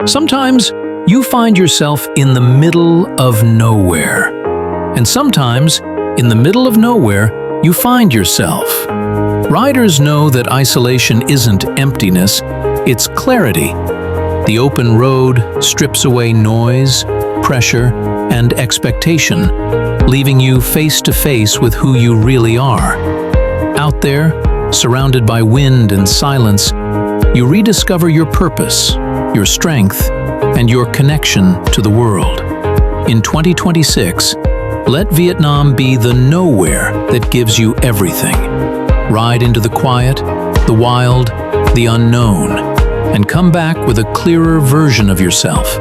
Sometimes you find yourself in the middle of nowhere. And sometimes, in the middle of nowhere, you find yourself. Riders know that isolation isn't emptiness, it's clarity. The open road strips away noise, pressure, and expectation, leaving you face to face with who you really are. Out there, surrounded by wind and silence, you rediscover your purpose, your strength, and your connection to the world. In 2026, let Vietnam be the nowhere that gives you everything. Ride into the quiet, the wild, the unknown, and come back with a clearer version of yourself.